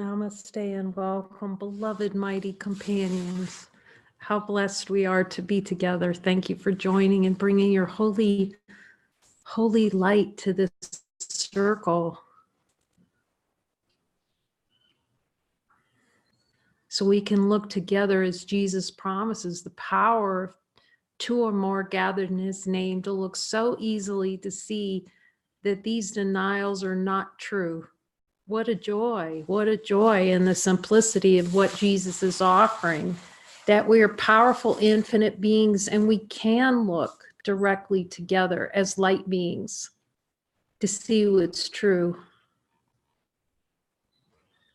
Namaste and welcome, beloved mighty companions. How blessed we are to be together. Thank you for joining and bringing your holy light to this circle. So we can look together as Jesus promises the power of two or more gathered in his name to look so easily to see that these denials are not true. What a joy in the simplicity of what Jesus is offering, that we are powerful, infinite beings, and we can look directly together as light beings to see what's true.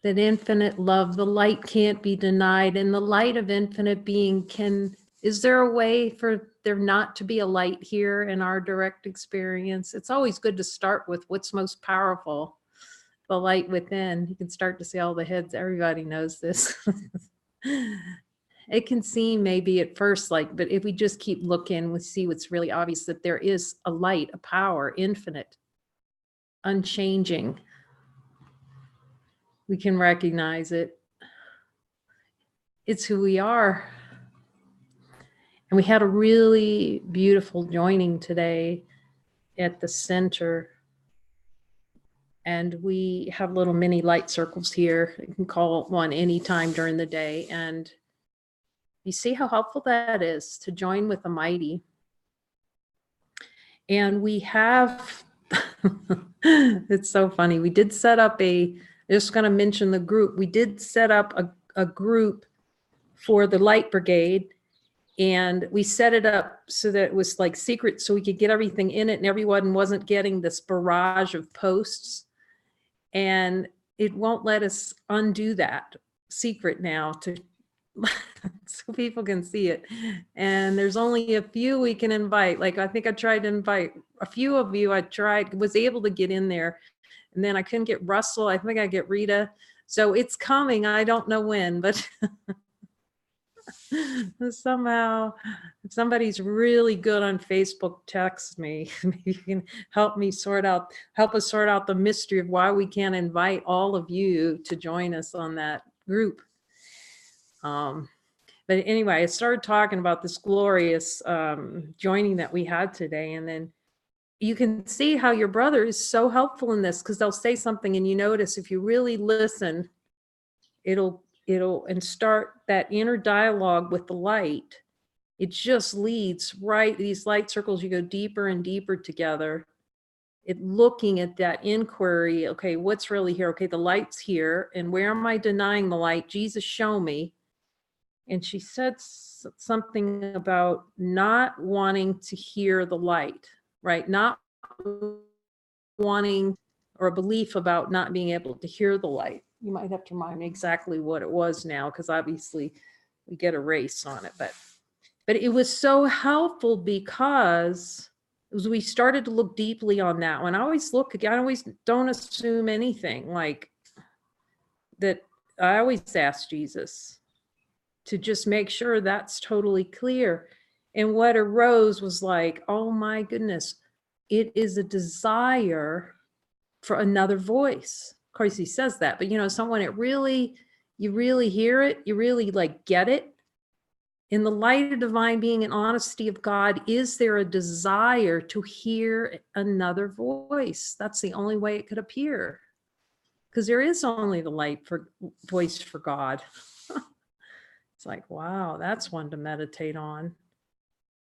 That infinite love, the light can't be denied, and the light of infinite being is there a way for there not to be a light here in our direct experience? It's always good to start with what's most powerful. The light within. You can start to see all the heads. Everybody knows this. It can seem maybe at first like, but if we just keep looking, we see what's really obvious, that there is a light, a power, infinite, unchanging. We can recognize it. It's who we are. And we had a really beautiful joining today at the center. And we have little mini light circles here. You can call one anytime during the day. And you see how helpful that is to join with the mighty. And we have, it's so funny. We did set up I'm just going to mention the group. We did set up a group for the Light Brigade. And we set it up so that it was like secret so we could get everything in it and everyone wasn't getting this barrage of posts. And it won't let us undo that secret now so people can see it. And there's only a few we can invite. Like, I think I tried to invite a few of you. Was able to get in there. And then I couldn't get Russell. I think I get Rita. So it's coming. I don't know when, but somehow, if somebody's really good on Facebook, text me. Maybe you can help us sort out the mystery of why we can't invite all of you to join us on that group. But anyway, I started talking about this glorious joining that we had today, and then you can see how your brother is so helpful in this, because they'll say something and you notice if you really listen, it'll and start that inner dialogue with the light. It just leads right, these light circles, you go deeper and deeper together. It looking at that inquiry, okay, what's really here? Okay, the light's here, and where am I denying the light? Jesus, show me. And she said something about not wanting to hear the light, right? Not wanting, or a belief about not being able to hear the light. You might have to remind me exactly what it was now, because obviously we get a race on it. But it was so helpful because we started to look deeply on that one. I always don't assume anything like that. I always ask Jesus to just make sure that's totally clear. And what arose was like, oh my goodness, it is a desire for another voice. Of course, he says that, but someone you really hear it, you really like get it. In the light of divine being and honesty of God, is there a desire to hear another voice? That's the only way it could appear, because there is only the light for voice for God. It's like, wow, that's one to meditate on.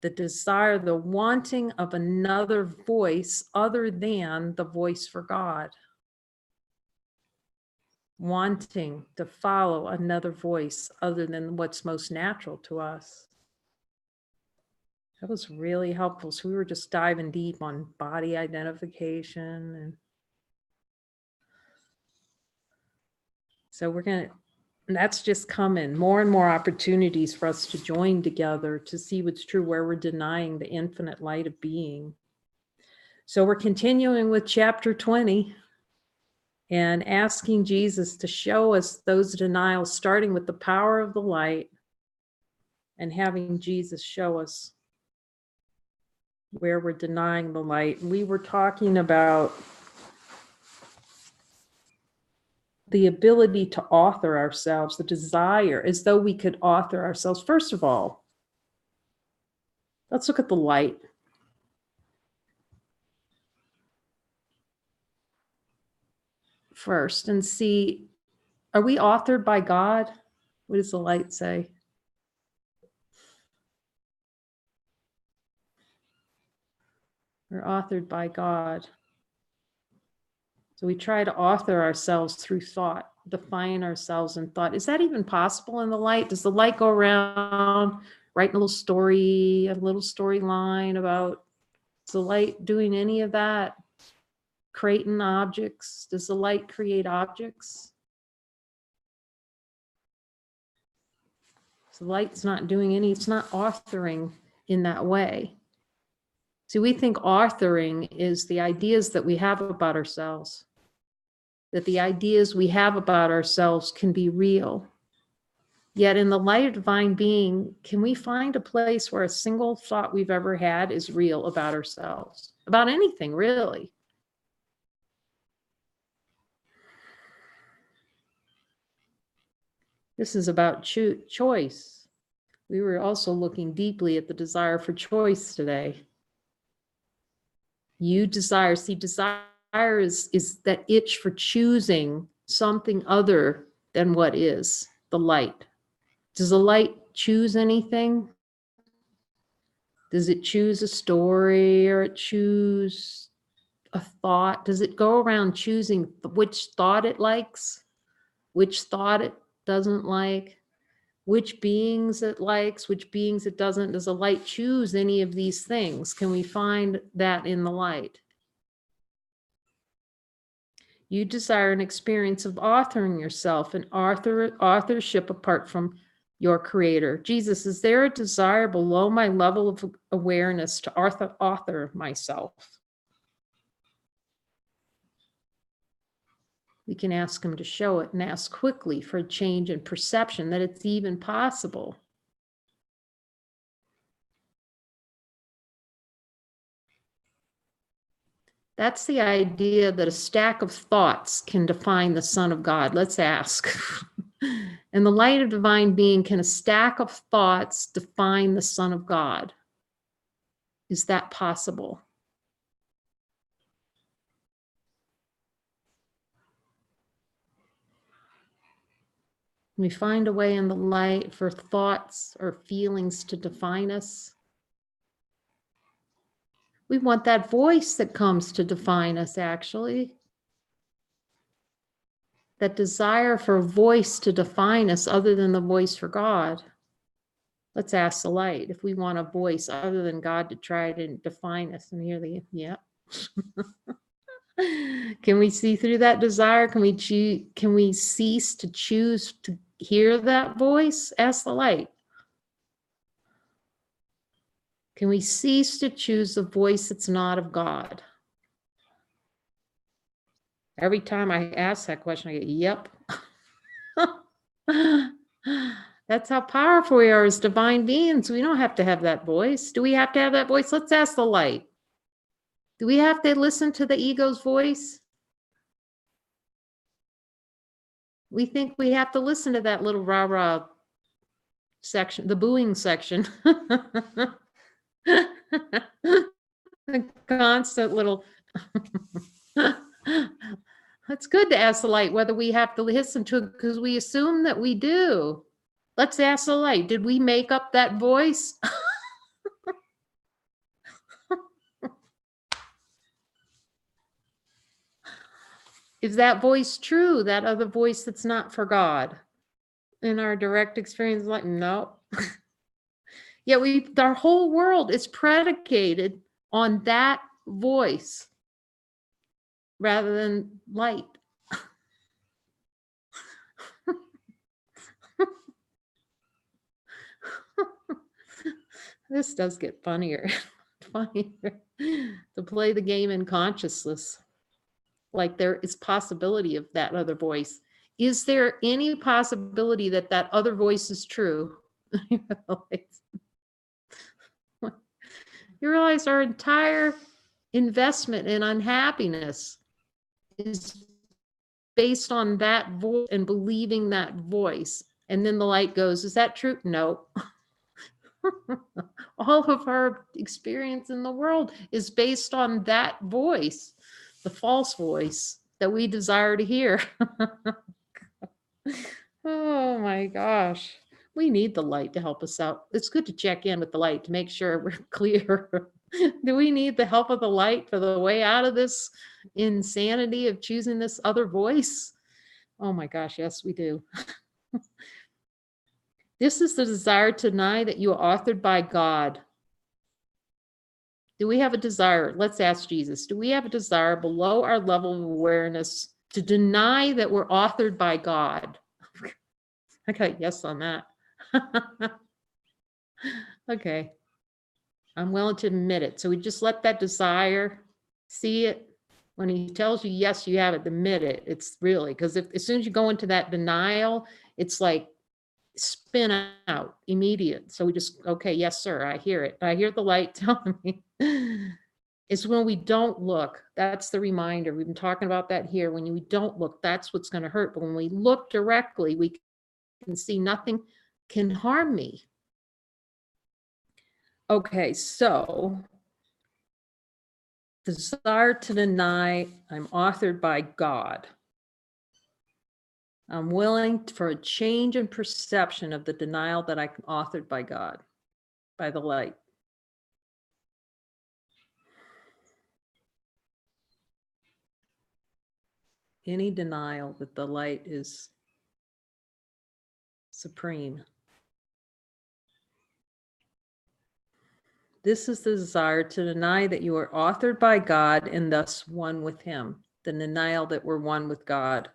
The desire, the wanting of another voice other than the voice for God. Wanting to follow another voice other than what's most natural to us. That was really helpful. So we were just diving deep on body identification. And so that's just coming. More and more opportunities for us to join together to see what's true, where we're denying the infinite light of being. So we're continuing with chapter 20 and asking Jesus to show us those denials, starting with the power of the light and having Jesus show us where we're denying the light. We were talking about the ability to author ourselves, the desire, as though we could author ourselves. First of all, let's look at the light. First and see, are we authored by God? What does the light say? We're authored by God. So we try to author ourselves through thought, define ourselves in thought. Is that even possible in the light? Does the light go around writing a little story, a little storyline about, is the light doing any of that? Creating objects? Does the light create objects? So the light's not doing any, it's not authoring in that way. See, we think authoring is the ideas that we have about ourselves, that the ideas we have about ourselves can be real. Yet in the light of divine being, can we find a place where a single thought we've ever had is real about ourselves? About anything, really. This is about choice. We were also looking deeply at the desire for choice today. You desire, see, desire is that itch for choosing something other than what is the light. Does the light choose anything? Does it choose a story, or it choose a thought? Does it go around choosing which thought it likes, which thought it doesn't like, which beings it likes, which beings it doesn't? Does the light choose any of these things? Can we find that in the light? You desire an experience of authoring yourself, an authorship apart from your creator. Jesus, is there a desire below my level of awareness to author myself? We can ask him to show it and ask quickly for a change in perception that it's even possible. That's the idea that a stack of thoughts can define the Son of God. Let's ask. In the light of divine being, can a stack of thoughts define the Son of God? Is that possible? Can we find a way in the light for thoughts or feelings to define us? We want that voice that comes to define us, actually. That desire for a voice to define us other than the voice for God. Let's ask the light if we want a voice other than God to try to define us. And here they, yeah. Can we see through that desire? Can we cease to choose to hear that voice? Ask the light. Can we cease to choose the voice that's not of God? Every time I ask that question, I get, yep. That's how powerful we are as divine beings. We don't have to have that voice. Do we have to have that voice? Let's ask the light. Do we have to listen to the ego's voice? We think we have to listen to that little rah-rah section, the booing section. The constant little... It's good to ask the light whether we have to listen to it, because we assume that we do. Let's ask the light. Did we make up that voice? Is that voice true? That other voice that's not for God? In our direct experience, like, no. Yeah, our whole world is predicated on that voice rather than light. This does get funnier. Funnier to play the game in consciousness. Like there is possibility of that other voice. Is there any possibility that that other voice is true? You realize our entire investment in unhappiness is based on that voice and believing that voice. And then the light goes, is that true? No. All of our experience in the world is based on that voice, the false voice that we desire to hear. Oh my gosh. We need the light to help us out. It's good to check in with the light to make sure we're clear. Do we need the help of the light for the way out of this insanity of choosing this other voice? Oh my gosh, yes, we do. This is the desire to deny that you are authored by God. Do we have a desire? Let's ask Jesus. Do we have a desire below our level of awareness to deny that we're authored by God? Okay, yes on that. Okay. I'm willing to admit it. So we just let that desire see it. When he tells you, yes, you have it, admit it. It's really, because if as soon as you go into that denial, it's like spin out immediate. So we just, okay, yes, sir, I hear it. I hear the light telling me. It's when we don't look. That's the reminder. We've been talking about that here. When we don't look, that's what's going to hurt. But when we look directly, we can see nothing can harm me. Okay, so desire to deny I'm authored by God. I'm willing for a change in perception of the denial that I'm authored by God, by the light. Any denial that the light is supreme. This is the desire to deny that you are authored by God and thus one with him. The denial that we're one with God.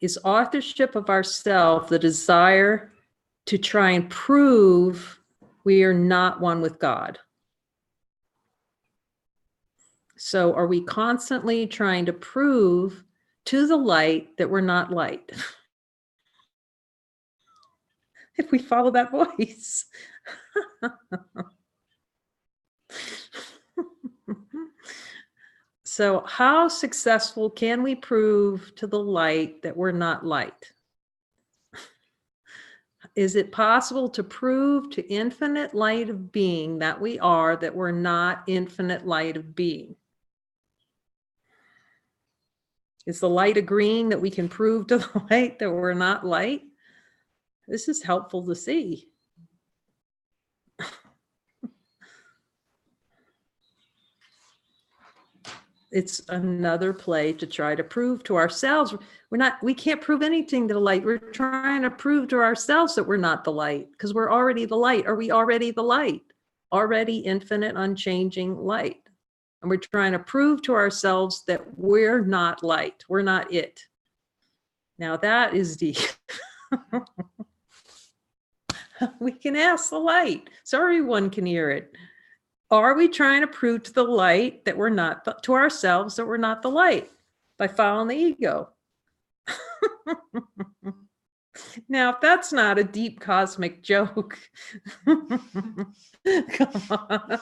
Is authorship of ourself the desire to try and prove we are not one with God? So are we constantly trying to prove to the light that we're not light? If we follow that voice. So how successful can we prove to the light that we're not light? Is it possible to prove to infinite light of being that we are, that we're not infinite light of being? Is the light agreeing that we can prove to the light that we're not light? This is helpful to see. It's another play to try to prove to ourselves. We can't prove anything to the light. We're trying to prove to ourselves that we're not the light because we're already the light. Are we already the light? Already infinite, unchanging light. And we're trying to prove to ourselves that we're not light. We're not it. Now that is deep. We can ask the light so everyone can hear it. Are we trying to prove to the light that we're not, to ourselves, that we're not the light by following the ego? Now, if that's not a deep cosmic joke, come on.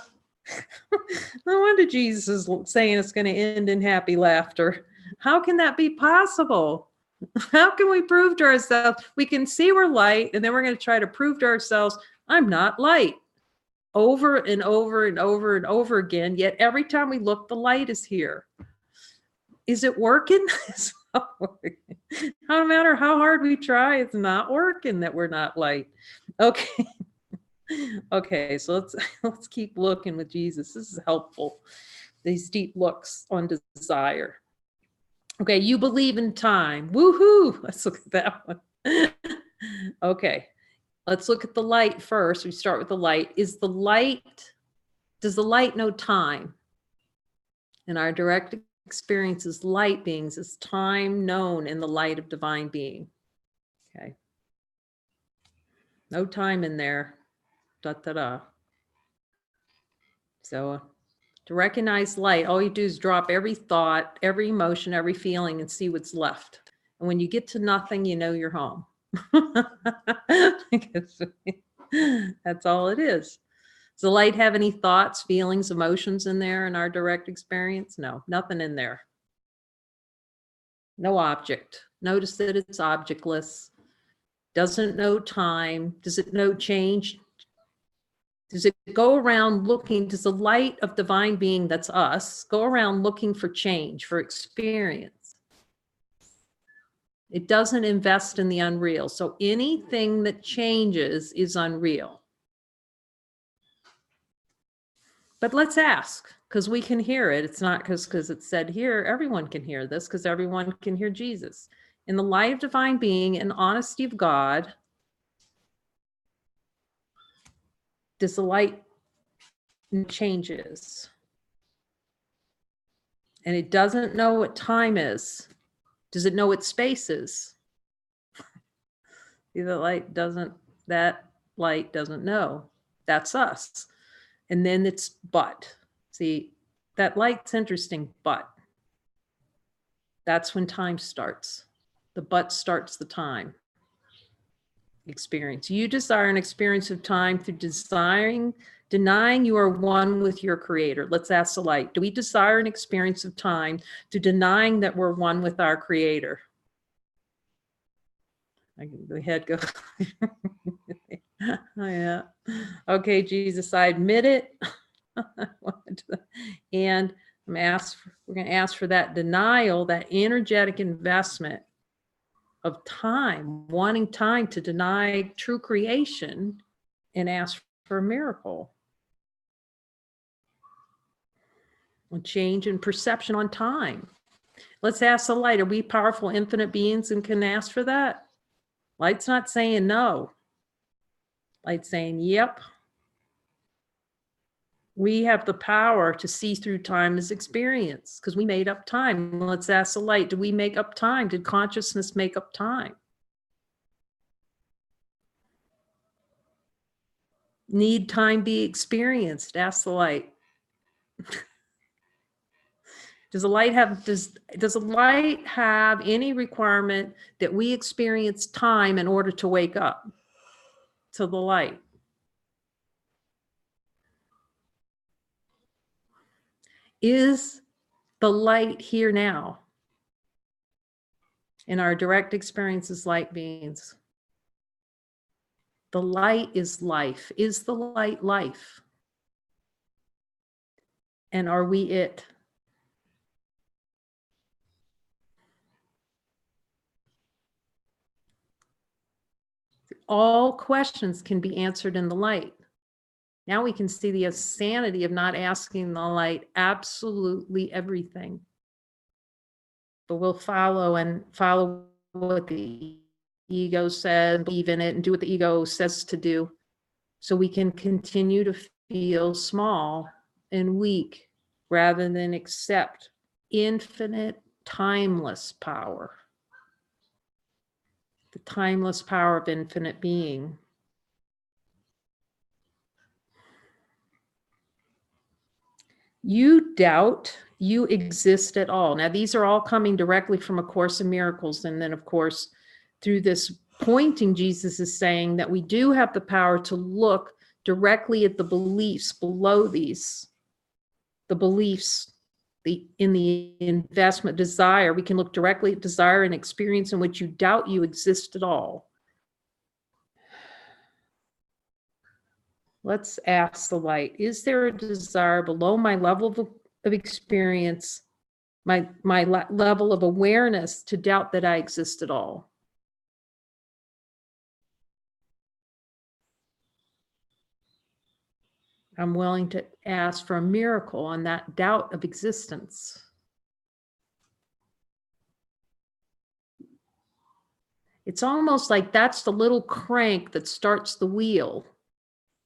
No wonder Jesus is saying it's going to end in happy laughter. How can that be possible? How can we prove to ourselves? We can see we're light, and then we're going to try to prove to ourselves, I'm not light. Over and over and over and over again, yet every time we look, the light is here. Is it working? It's not working. No matter how hard we try, it's not working that we're not light. Okay. Okay, so let's keep looking with Jesus. This is helpful. These deep looks on desire. Okay, you believe in time. Woohoo! Let's look at that one. Okay. Let's look at the light first. We start with the light. Does the light know time? In our direct experiences, light beings, is time known in the light of divine being? Okay. No time in there. Da, da, da. So to recognize light, all you do is drop every thought, every emotion, every feeling, and see what's left. And when you get to nothing, you know you're home. That's all it is. Does the light have any thoughts, feelings, emotions in there in our direct experience? No, nothing in there. No object. Notice that it's objectless. Doesn't know time. Does it know change? Does it go around looking, does the light of divine being, that's us, go around looking for change, for experience? It doesn't invest in the unreal. So anything that changes is unreal. But let's ask, because we can hear it. It's not because it's said here, everyone can hear this, because everyone can hear Jesus. In the light of divine being and honesty of God, does the light changes? And it doesn't know what time is. Does it know what space is? That light doesn't know. That's us. And then it's but. See, that light's interesting, but. That's when time starts. The but starts the time experience. You desire an experience of time through denying you are one with your creator. Let's ask the light. Do we desire an experience of time through denying that we're one with our creator? The head goes, oh, yeah. Okay, Jesus, I admit it. And we're going to ask for that denial, that energetic investment of time, wanting time to deny true creation and ask for a miracle. A change in perception on time. Let's ask the light, are we powerful infinite beings and can ask for that? Light's not saying no. Light's saying, yep. We have the power to see through time as experience because we made up time. Let's ask the light, did we make up time? Did consciousness make up time? Need time be experienced? Ask the light. Does the light have any requirement that we experience time in order to wake up to the light? Is the light here now? In our direct experience as light beings. The light is life. Is the light life? And are we it? All questions can be answered in the light. Now we can see the insanity of not asking the light absolutely everything. But we'll follow what the ego says, believe in it, and do what the ego says to do. So we can continue to feel small and weak rather than accept infinite, timeless power. The timeless power of infinite being. You doubt you exist at all. Now, these are all coming directly from A Course in Miracles. And then, of course, through this pointing, Jesus is saying that we do have the power to look directly at the beliefs below these, the beliefs, in the investment desire. We can look directly at desire and experience in which you doubt you exist at all. Let's ask the light, is there a desire below my level of experience, my level of awareness to doubt that I exist at all? I'm willing to ask for a miracle on that doubt of existence. It's almost like that's the little crank that starts the wheel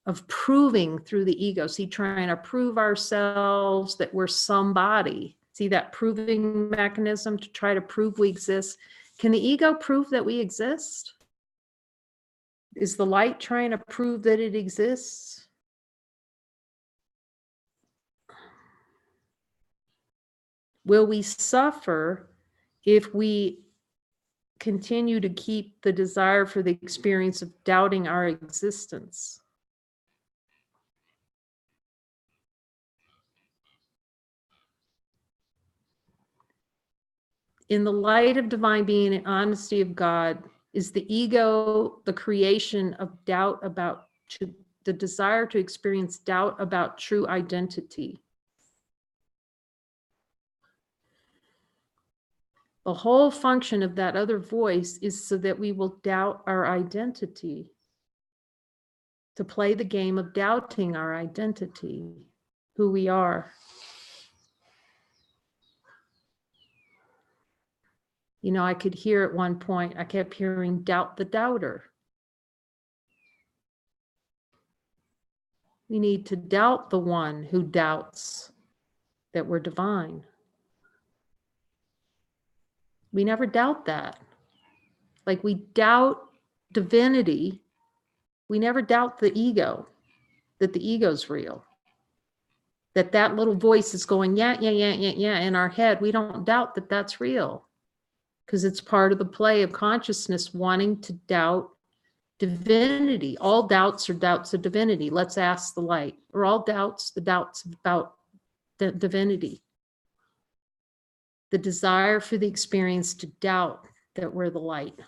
of proving through the ego. See, trying to prove ourselves that we're somebody. See that proving mechanism to try to prove we exist? Can the ego prove that we exist? Is the light trying to prove that it exists? Will we suffer if we continue to keep the desire for the experience of doubting our existence? in the light of divine being and honesty of God, is the ego the creation of doubt about the desire to experience doubt about true identity? The whole function of that other voice is so that we will doubt our identity, to play the game of doubting our identity, who we are. You know, I could hear at one point, I kept hearing doubt the doubter. We need to doubt the one who doubts that we're divine. We never doubt that. Like we doubt divinity. We never doubt the ego, that the ego's real. That little voice is going, yeah, in our head. We don't doubt that that's real because it's part of the play of consciousness wanting to doubt divinity. All doubts are doubts of divinity. Let's ask the light. Are all doubts the doubts about the divinity? The desire for the experience to doubt that we're the light.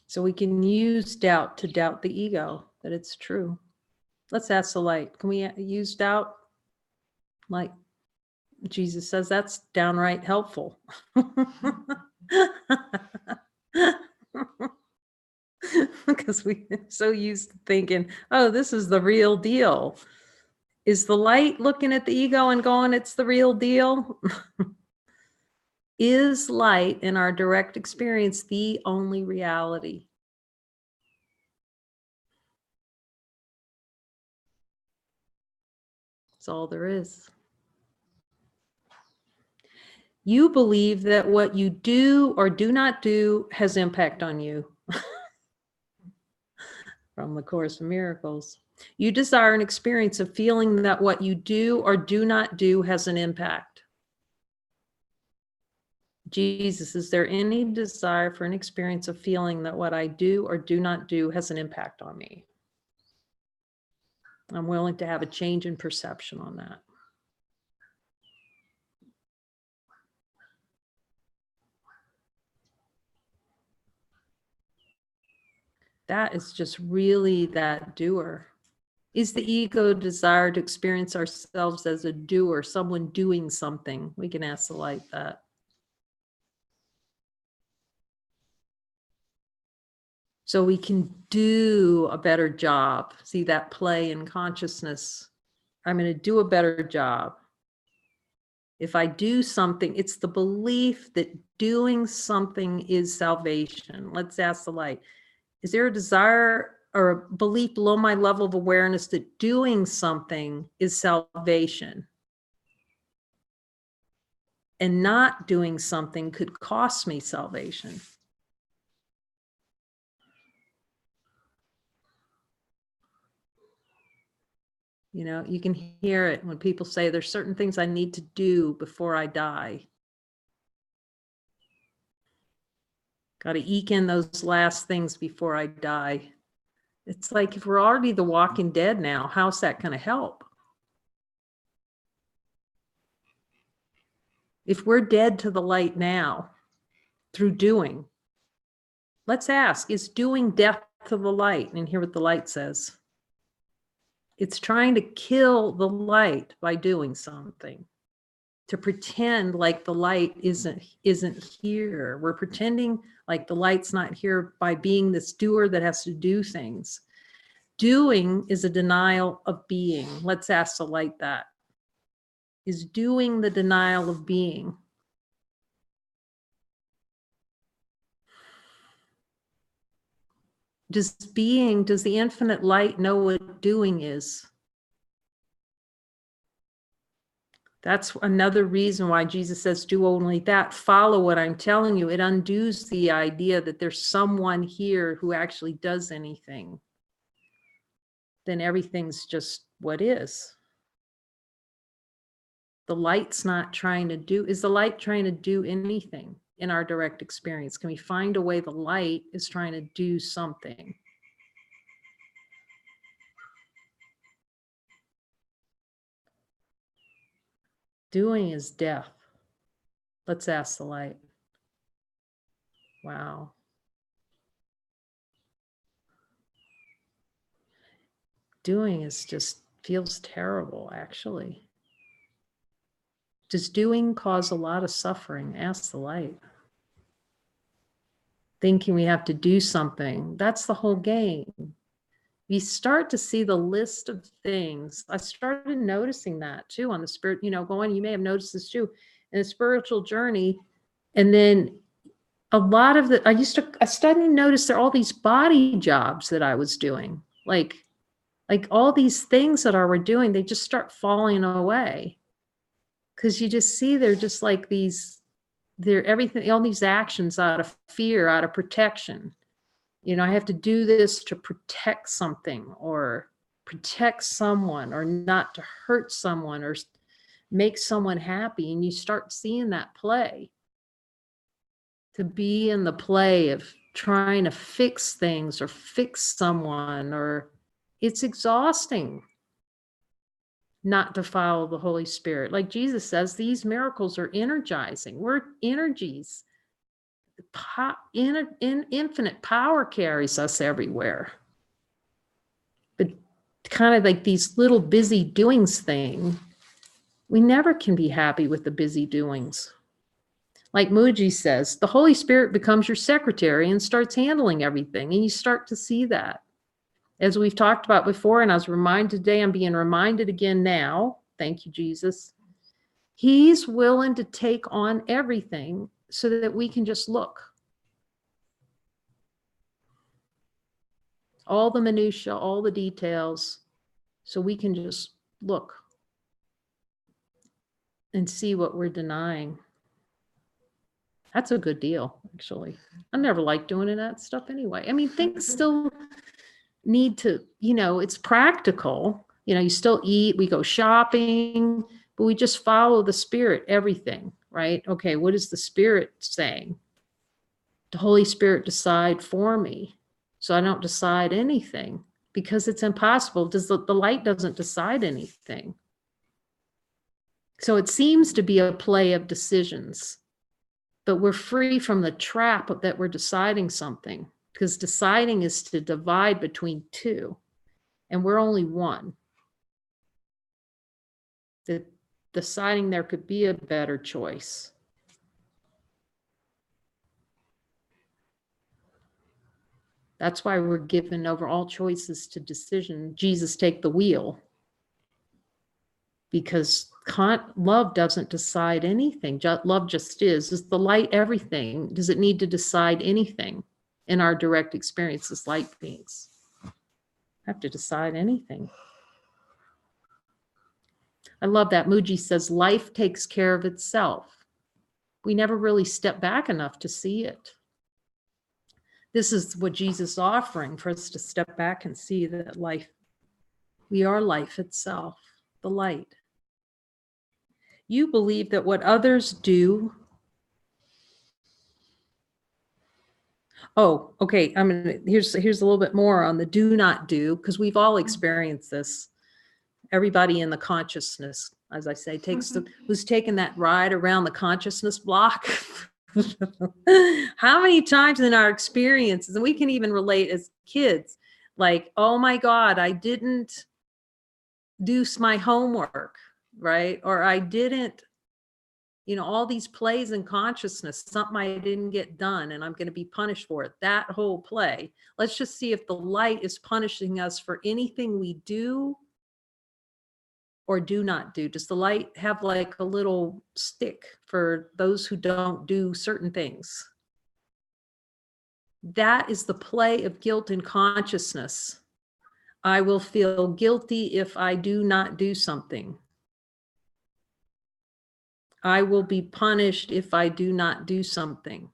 So we can use doubt to doubt the ego, that it's true. Let's ask the light. Can we use doubt? Like Jesus says, that's downright helpful. Because we're so used to thinking, oh, this is the real deal. Is the light looking at the ego and going, it's the real deal? Is light in our direct experience the only reality? That's all there is. You believe that what you do or do not do has impact on you. From the Course in Miracles. You desire an experience of feeling that what you do or do not do has an impact. Jesus, is there any desire for an experience of feeling that what I do or do not do has an impact on me? I'm willing to have a change in perception on that. That is just really that doer. Is the ego desire to experience ourselves as a doer, someone doing something? We can ask the light that. So we can do a better job. See that play in consciousness. I'm going to do a better job. If I do something, it's the belief that doing something is salvation. Let's ask the light. Is there a desire or a belief below my level of awareness that doing something is salvation? And not doing something could cost me salvation. You know, you can hear it when people say there's certain things I need to do before I die. Got to eke in those last things before I die. It's like if we're already the walking dead now, how's that going to help? If we're dead to the light now through doing, let's ask, is doing death to the light? And hear what the light says. It's trying to kill the light by doing something, to pretend like the light isn't here. We're pretending like the light's not here by being this doer that has to do things. Doing is a denial of being. Let's ask the light that. Is doing the denial of being? Does the infinite light know what doing is? That's another reason why Jesus says, do only that, follow what I'm telling you. It undoes the idea that there's someone here who actually does anything. Then everything's just what is. The light's not trying to do, is the light trying to do anything in our direct experience? Can we find a way the light is trying to do something? Doing is death. Let's ask the light. Wow. Doing is just feels terrible, actually. Does doing cause a lot of suffering? Ask the light. Thinking we have to do something, that's the whole game. You start to see the list of things. I started noticing that too on the spirit, you may have noticed this too, in the spiritual journey. And then a lot of I started to notice there are all these body jobs that I was doing. Like all these things that I were doing, they just start falling away. Because you just see they're just like they're everything, all these actions out of fear, out of protection. I have to do this to protect something or protect someone or not to hurt someone or make someone happy. And you start seeing that play. To be in the play of trying to fix things or fix someone, or it's exhausting not to follow the Holy Spirit. Like Jesus says, these miracles are energizing. We're energies. Infinite power carries us everywhere. But kind of like these little busy doings thing, we never can be happy with the busy doings. Like Muji says, the Holy Spirit becomes your secretary and starts handling everything. And you start to see that. As we've talked about before, and I was reminded today, I'm being reminded again now. Thank you, Jesus. He's willing to take on everything so that we can just look. All the minutia, all the details, so we can just look and see what we're denying. That's a good deal, actually. I never liked doing that stuff anyway. I mean, things still need to, it's practical. You still eat, we go shopping, but we just follow the Spirit, everything, right? Okay, what is the Spirit saying? The Holy Spirit decide for me, so I don't decide anything, because it's impossible. The light doesn't decide anything. So it seems to be a play of decisions, but we're free from the trap of that we're deciding something, because deciding is to divide between two, and we're only one. That deciding there could be a better choice. That's why we're given over all choices to decision. Jesus, take the wheel. Because love doesn't decide anything. Love just is. Is the light everything? Does it need to decide anything in our direct experience as light beings? Have to decide anything. I love that. Muji says, life takes care of itself. We never really step back enough to see it. This is what Jesus is offering, for us to step back and see that we are life itself, the light. You believe that what others do. Oh, okay. Here's a little bit more on the do not do, because we've all experienced this. Everybody in the consciousness, as I say, who's taken that ride around the consciousness block. How many times in our experiences, and we can even relate as kids, like, oh my God, I didn't do my homework, right? Or I didn't, all these plays in consciousness, something I didn't get done and I'm going to be punished for it. That whole play. Let's just see if the light is punishing us for anything we do or do not do. Does the light have like a little stick for those who don't do certain things? That is the play of guilt and consciousness. I will feel guilty if I do not do something. I will be punished if I do not do something.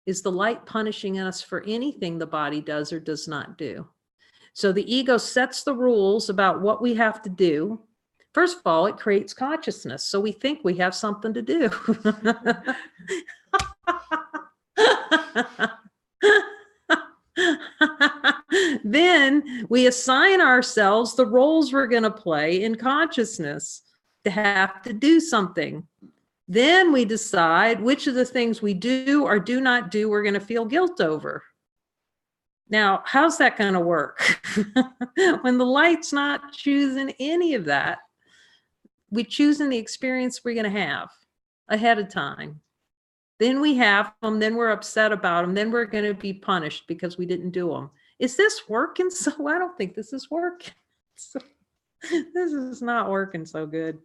Is the light punishing us for anything the body does or does not do? So the ego sets the rules about what we have to do. First of all, it creates consciousness. So we think we have something to do. Then we assign ourselves the roles we're going to play in consciousness. to have to do something. Then we decide which of the things we do or do not do we're going to feel guilt over. Now, how's that going to work? When the light's not choosing any of that, we're choosing the experience we're going to have ahead of time. Then we have them, then we're upset about them, then we're going to be punished because we didn't do them. Is this working? So I don't think this is working. So, this is not working so good.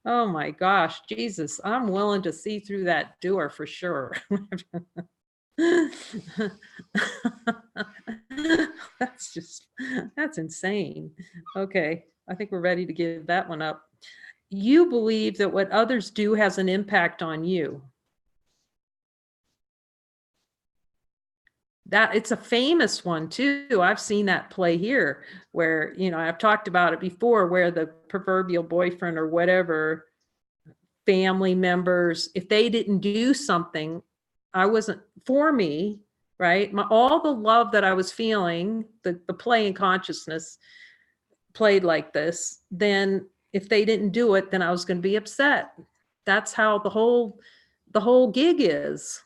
Oh my gosh, Jesus, I'm willing to see through that door for sure. That's insane. Okay, I think we're ready to give that one up. You believe that what others do has an impact on you. That it's a famous one too. I've seen that play here where, you know, I've talked about it before, where the proverbial boyfriend or whatever, family members, if they didn't do something, I wasn't for me, right? All the love that I was feeling, the play in consciousness played like this, then if they didn't do it, then I was going to be upset. That's how the whole gig is.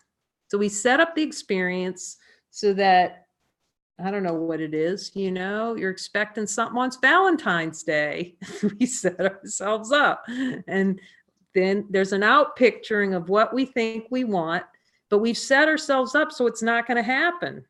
So we set up the experience so that, I don't know what it is, you know, you're expecting something on Valentine's Day. We set ourselves up, and then there's an out picturing of what we think we want, but we've set ourselves up so it's not going to happen.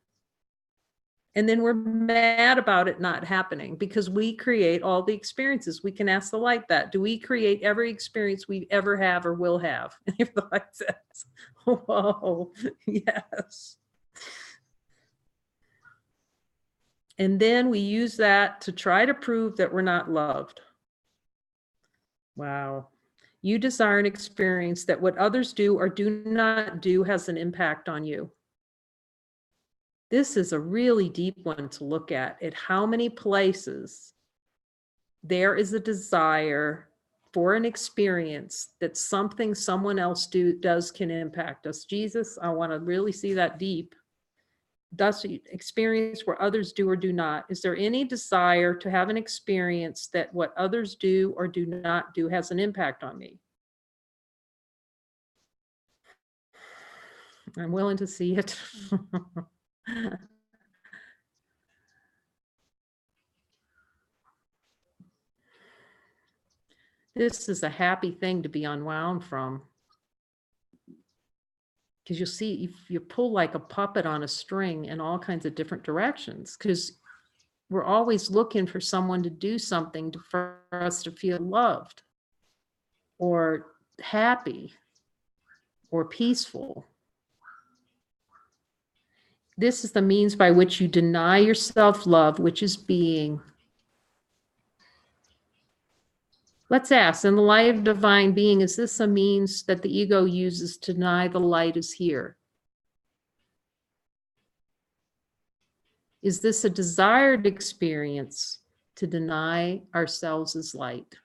And then we're mad about it not happening because we create all the experiences. We can ask the light that. Do we create every experience we ever have or will have? And if the light says, whoa, yes. And then we use that to try to prove that we're not loved. Wow. You desire an experience that what others do or do not do has an impact on you. This is a really deep one to look at how many places there is a desire for an experience that something someone else does can impact us. Jesus, I want to really see that deep. Thus, experience where others do or do not. Is there any desire to have an experience that what others do or do not do has an impact on me? I'm willing to see it. This is a happy thing to be unwound from. Because you'll see, if you pull like a puppet on a string in all kinds of different directions, because we're always looking for someone to do something for us to feel loved or happy or peaceful. This is the means by which you deny yourself love, which is being. Let's ask, in the light of divine being, is this a means that the ego uses to deny the light is here? Is this a desired experience to deny ourselves as light?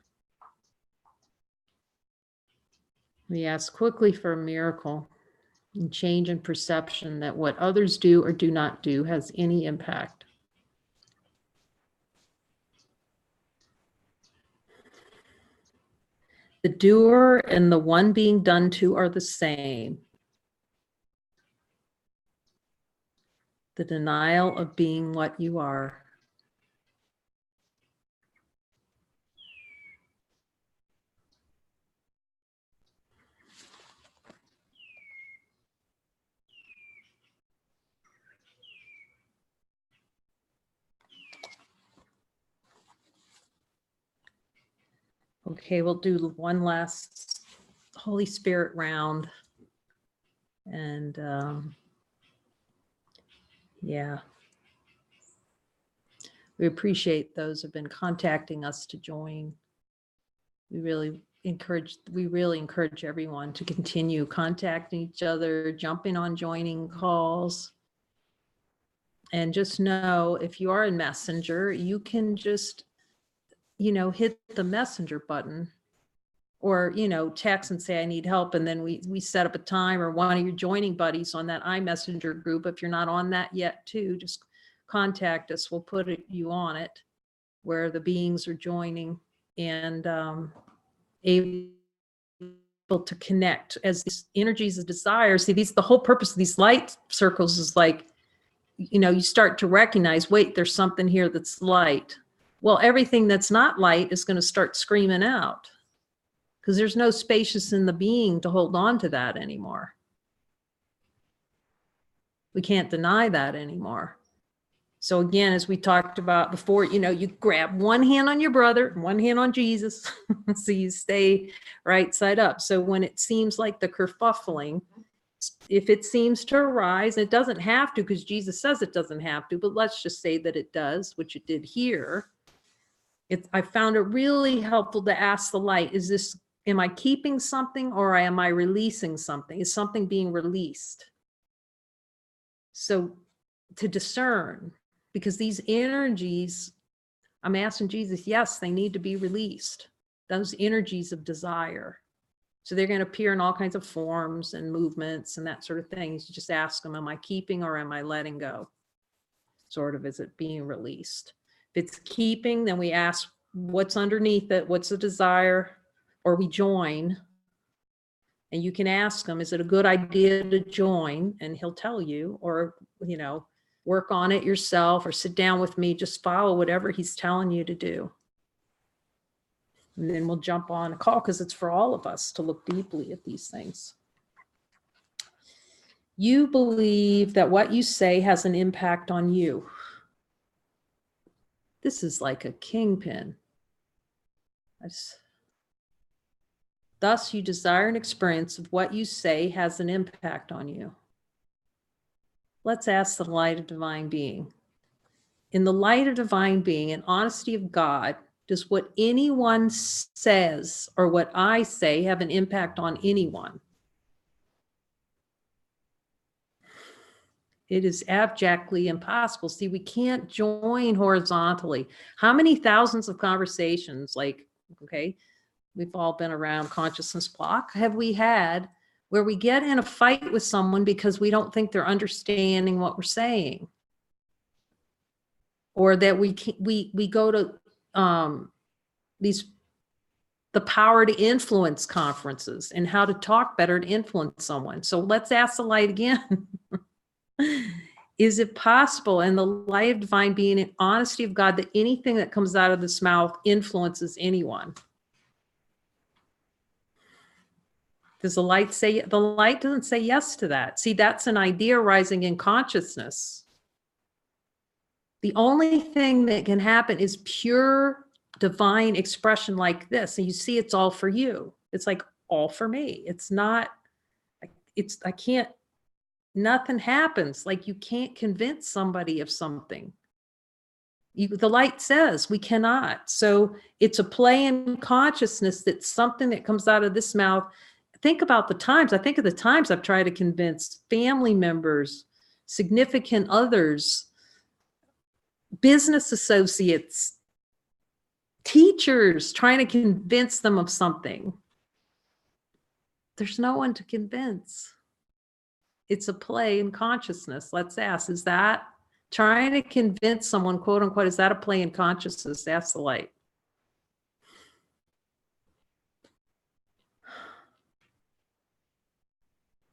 We ask quickly for a miracle and change in perception that what others do or do not do has any impact. The doer and the one being done to are the same. The denial of being what you are. Okay, we'll do one last Holy Spirit round. And yeah, we appreciate those who've been contacting us to join. We really encourage everyone to continue contacting each other, jumping on joining calls. And just know, if you are in Messenger, you can just, you know, hit the messenger button, or, you know, text and say, I need help. And then we set up a time, or one of your joining buddies on that iMessenger group. If you're not on that yet too, just contact us. We'll put you on it where the beings are joining. And able to connect as these energies of desire. See, the whole purpose of these light circles is like, you know, you start to recognize, wait, there's something here that's light. Well, everything that's not light is going to start screaming out because there's no spacious in the being to hold on to that anymore. We can't deny that anymore. So again, as we talked about before, you know, you grab one hand on your brother and one hand on Jesus. So you stay right side up. So when it seems like the kerfuffling, if it seems to arise, it doesn't have to because Jesus says it doesn't have to, but let's just say that it does, which it did here. I found it really helpful to ask the light, am I keeping something or am I releasing something? Is something being released? So to discern, because these energies, I'm asking Jesus, yes, they need to be released. Those energies of desire. So they're going to appear in all kinds of forms and movements and that sort of thing. You just ask them, am I keeping or am I letting go? Sort of, is it being released? If it's keeping, then we ask what's underneath it, what's the desire, or we join. And you can ask him, is it a good idea to join? And he'll tell you, or, you know, work on it yourself or sit down with me, just follow whatever he's telling you to do. And then we'll jump on a call because it's for all of us to look deeply at these things. You believe that what you say has an impact on you. This is like a kingpin. Thus, you desire an experience of what you say has an impact on you. Let's ask the light of divine being. In the light of divine being and honesty of God, does what anyone says or what I say have an impact on anyone? It is abjectly impossible. See, we can't join horizontally. How many thousands of conversations, like, okay, we've all been around consciousness block, have we had where we get in a fight with someone because we don't think they're understanding what we're saying? Or that we go to the power to influence conferences and how to talk better to influence someone. So let's ask the light again. Is it possible in the light of divine being and honesty of God that anything that comes out of this mouth influences anyone? Does the light say? The light doesn't say yes to that. See, that's an idea rising in consciousness. The only thing that can happen is pure divine expression like this. And you see, it's all for you. It's like all for me. It's not, I can't, nothing happens. Like you can't convince somebody of something. The light says we cannot. So it's a play in consciousness that's something that comes out of this mouth. Think about the times. I think of the times I've tried to convince family members, significant others, business associates, teachers, trying to convince them of something. There's no one to convince. It's a play in consciousness. Let's ask, is that trying to convince someone, quote unquote, is that a play in consciousness? That's the light.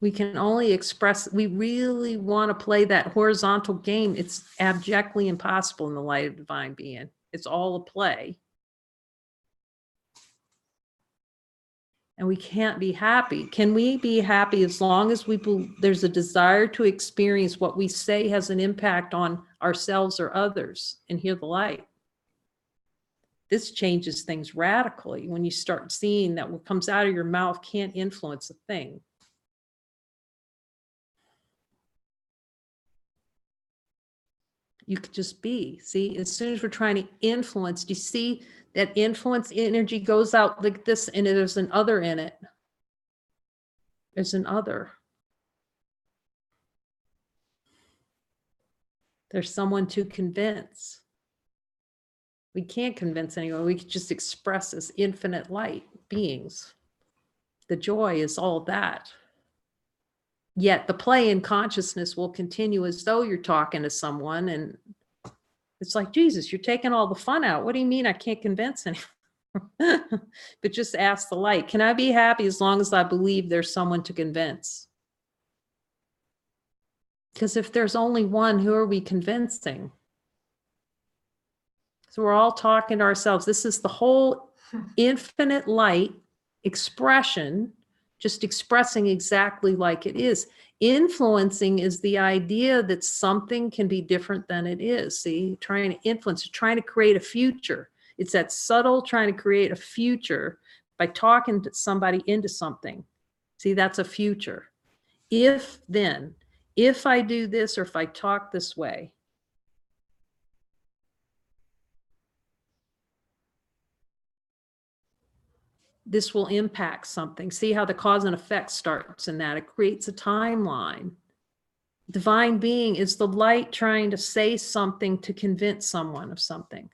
We can only express, we really want to play that horizontal game. It's abjectly impossible in the light of divine being. It's all a play. And we can't be happy. Can we be happy as long as there's a desire to experience what we say has an impact on ourselves or others and hear the light? This changes things radically when you start seeing that what comes out of your mouth can't influence a thing. You could just be. See, as soon as we're trying to influence, do you see that influence energy goes out like this and there's an other in it? There's an other. There's someone to convince. We can't convince anyone. We can just express as infinite light beings. The joy is all that. Yet the play in consciousness will continue as though you're talking to someone and it's like, Jesus, you're taking all the fun out. What do you mean I can't convince anyone? But just ask the light, can I be happy as long as I believe there's someone to convince? Because if there's only one, who are we convincing? So we're all talking to ourselves. This is the whole infinite light expression, just expressing exactly like it is. Influencing is the idea that something can be different than it is. See, trying to influence, trying to create a future. It's that subtle trying to create a future by talking to somebody into something. See, that's a future. If then, if I do this or if I talk this way, this will impact something. See how the cause and effect starts in that. It creates a timeline. Divine being is the light trying to say something to convince someone of something.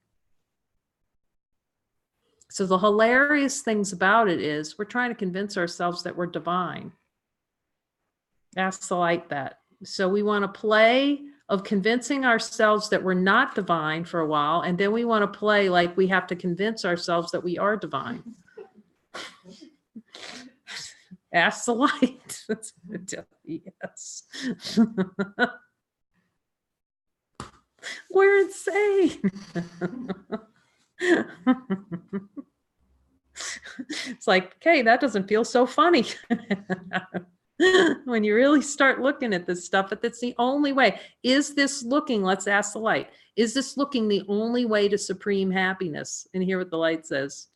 So the hilarious things about it is we're trying to convince ourselves that we're divine. Ask the light that. So we want to play of convincing ourselves that we're not divine for a while, and then we want to play like we have to convince ourselves that we are divine. Ask the light. That's going to tell you yes. We're insane. It's like, okay, that doesn't feel so funny. When you really start looking at this stuff, but that's the only way. Is this looking, let's ask the light, is this looking the only way to supreme happiness? And hear what the light says.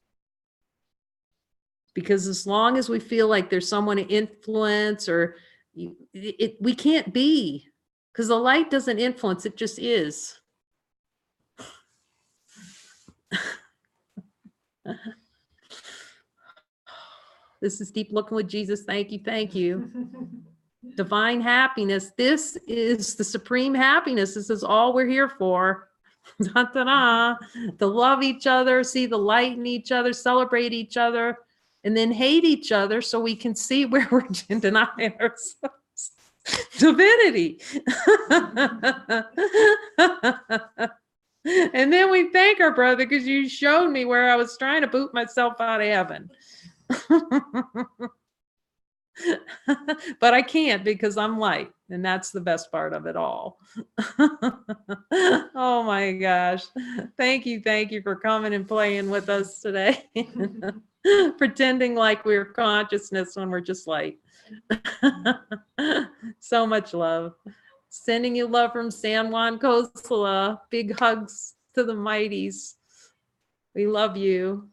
Because as long as we feel like there's someone to influence or we can't be, because the light doesn't influence, it just is. This is Deep Looking with Jesus. Thank you. Thank you. Divine happiness. This is the supreme happiness. This is all we're here for. Da-da-da. To love each other, see the light in each other, celebrate each other, and then hate each other so we can see where we're denying ourselves. Divinity. And then we thank our brother because you showed me where I was trying to boot myself out of heaven. But I can't because I'm light, and that's the best part of it all. Oh my gosh. Thank you for coming and playing with us today. Pretending like we're consciousness when we're just light. So much love. Sending you love from San Juan Costa. Big hugs to the mighties. We love you.